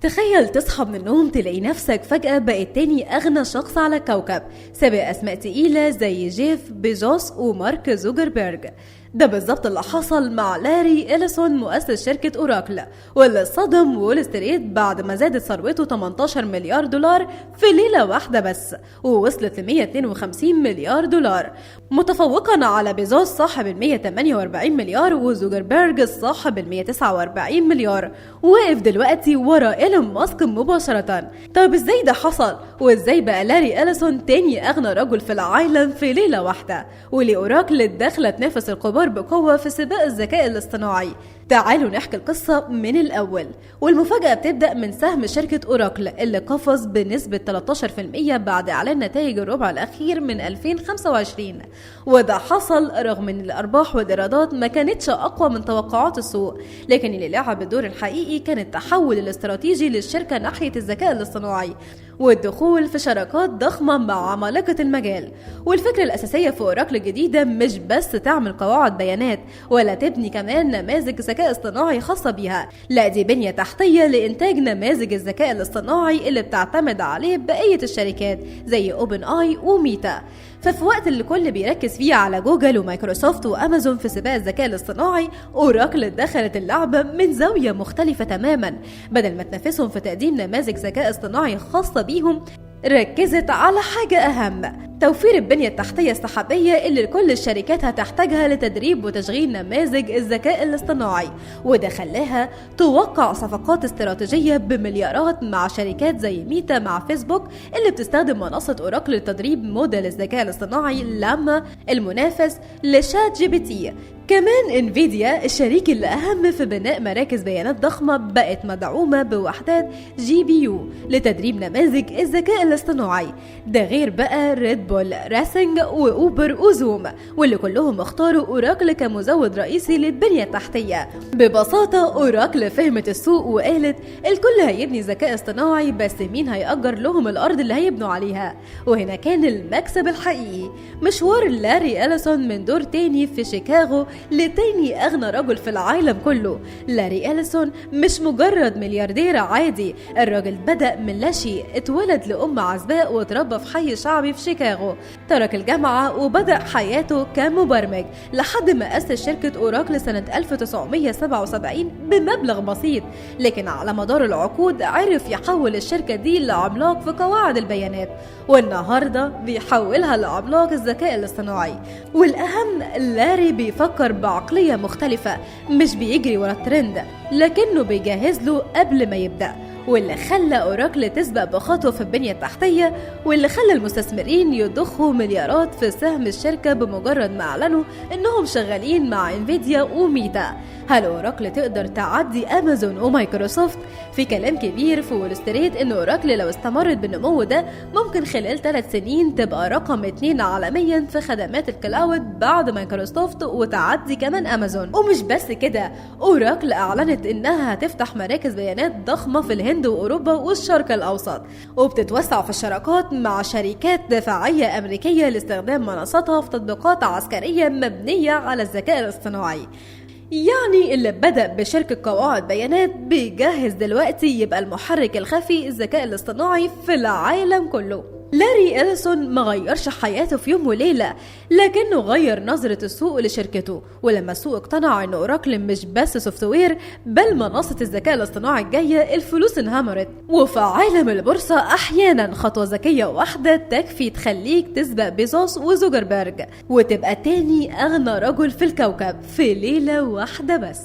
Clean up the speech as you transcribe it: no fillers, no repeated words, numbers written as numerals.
تخيل تصحى من النوم تلاقي نفسك فجأة بقيت تاني أغنى شخص على الكوكب، سابق أسماء تقيلة زي جيف بيزوس ومارك زوكربيرج. ده بالظبط اللي حصل مع لاري إليسون مؤسس شركة أوراكل، واللي صدم وول ستريت بعد ما زادت ثروته 18 مليار دولار في ليلة واحدة بس، ووصلت ل 152 مليار دولار، متفوقا على بيزوس صاحب ال 148 مليار وزوكربيرج صاحب ال 149 مليار. واقف دلوقتي ورا إيلون ماسك مباشرة. طب ازاي ده حصل؟ وازاي بقى لاري إليسون تاني أغنى رجل في العالم في ليلة واحدة؟ وليه أوراكل داخلة تنافس الكبار بقوة في سباق الذكاء الاصطناعي؟ تعالوا نحكي القصة من الأول. والمفاجأة بتبدأ من سهم شركة أوراكل اللي قفز بنسبة 13% بعد إعلان نتائج الربع الأخير من 2025. وده حصل رغم أن الأرباح والإيرادات ما كانتش أقوى من توقعات السوق، لكن اللي لعب الدور الحقيقي كان التحول الاستراتيجي للشركة ناحية الذكاء الاصطناعي والدخول في شراكات ضخمة مع عمالقة المجال. والفكرة الأساسية في أوراكل الجديدة مش بس تعمل قواعد بيانات ولا تبني كمان نماذج ذكاء اصطناعي خاصة بيها، لا دي بنية تحتية لإنتاج نماذج الذكاء الاصطناعي اللي بتعتمد عليه بقية الشركات زي اوبن اي وميتا. ففي وقت اللي الكل بيركز فيه على جوجل ومايكروسوفت وامازون في سباق الذكاء الاصطناعي، اوراكل دخلت اللعبة من زاوية مختلفة تماما. بدل ما تنافسهم في تقديم نماذج ذكاء اصطناعي خاصة بيهم، ركزت على حاجة أهم: توفير البنية التحتية السحابية اللي كل الشركات هتحتاجها لتدريب وتشغيل نماذج الذكاء الاصطناعي. وده خلاها توقع صفقات استراتيجية بمليارات مع شركات زي ميتا مع فيسبوك اللي بتستخدم منصة أوراكل لتدريب موديل الذكاء الاصطناعي لما المنافس لشات جي بي تي. كمان انفيديا الشريك اللي أهم في بناء مراكز بيانات ضخمة بقت مدعومة بوحدات جي بي يو لتدريب نماذج الذكاء الاصطناعي. ده غير بقى ريد بول راسنج وأوبر وزوم، واللي كلهم اختاروا أوراكل كمزود رئيسي للبنية التحتية. ببساطة أوراكل فهمت السوق وقالت الكل هيبني ذكاء اصطناعي، بس مين هيأجر لهم الأرض اللي هيبنوا عليها؟ وهنا كان المكسب الحقيقي. مشوار لاري إليسون من دور تاني في شيكاغو لتاني أغنى رجل في العالم كله. لاري إليسون مش مجرد ملياردير عادي، الراجل بدأ من لا شيء، اتولد لأم عزباء وتربى في حي شعبي في شيكاغو، ترك الجامعة وبدأ حياته كمبرمج لحد ما أسس شركة أوراكل سنة 1977 بمبلغ بسيط، لكن على مدار العقود عرف يحول الشركة دي لعملاق في قواعد البيانات، والنهاردة بيحولها لعملاق الذكاء الاصطناعي. والأهم لاري بيفكر بعقلية مختلفة، مش بيجري ورا الترند لكنه بيجهز له قبل ما يبدأ، واللي خلى أوراكل تسبق بخطوة في البنية التحتية، واللي خلى المستثمرين يضخوا مليارات في سهم الشركة بمجرد ما أعلنوا إنهم شغالين مع انفيديا وميتا. هل أوراكل تقدر تعدي أمازون ومايكروسوفت؟ في كلام كبير في وول ستريت إن أوراكل لو استمرت بالنمو ده ممكن خلال 3 سنين تبقى رقم 2 عالميا في خدمات الكلاود بعد مايكروسوفت وتعدي كمان أمازون. ومش بس كده، أوراكل أعلنت إنها هتفتح مراكز بيانات ضخمة في الهند وأوروبا والشرق الأوسط، وبتتوسع في الشراكات مع شركات دفاعية أمريكية لاستخدام منصتها في تطبيقات عسكرية مبنية على الذكاء الاصطناعي. يعني اللي بدأ بشركة قواعد بيانات بيجهز دلوقتي يبقى المحرك الخفي الذكاء الاصطناعي في العالم كله. لاري إليسون ما غيرش حياته في يوم وليلة، لكنه غير نظرة السوق لشركته. ولما السوق اقتنع ان أوراكل مش بس سوفت وير بل منصة الذكاء الاصطناعي الجاية، الفلوس انهمرت. وفي عالم البورصة احيانا خطوة ذكية واحدة تكفي تخليك تسبق بيزوس وزوكربيرج وتبقى تاني اغنى رجل في الكوكب في ليلة واحدة بس.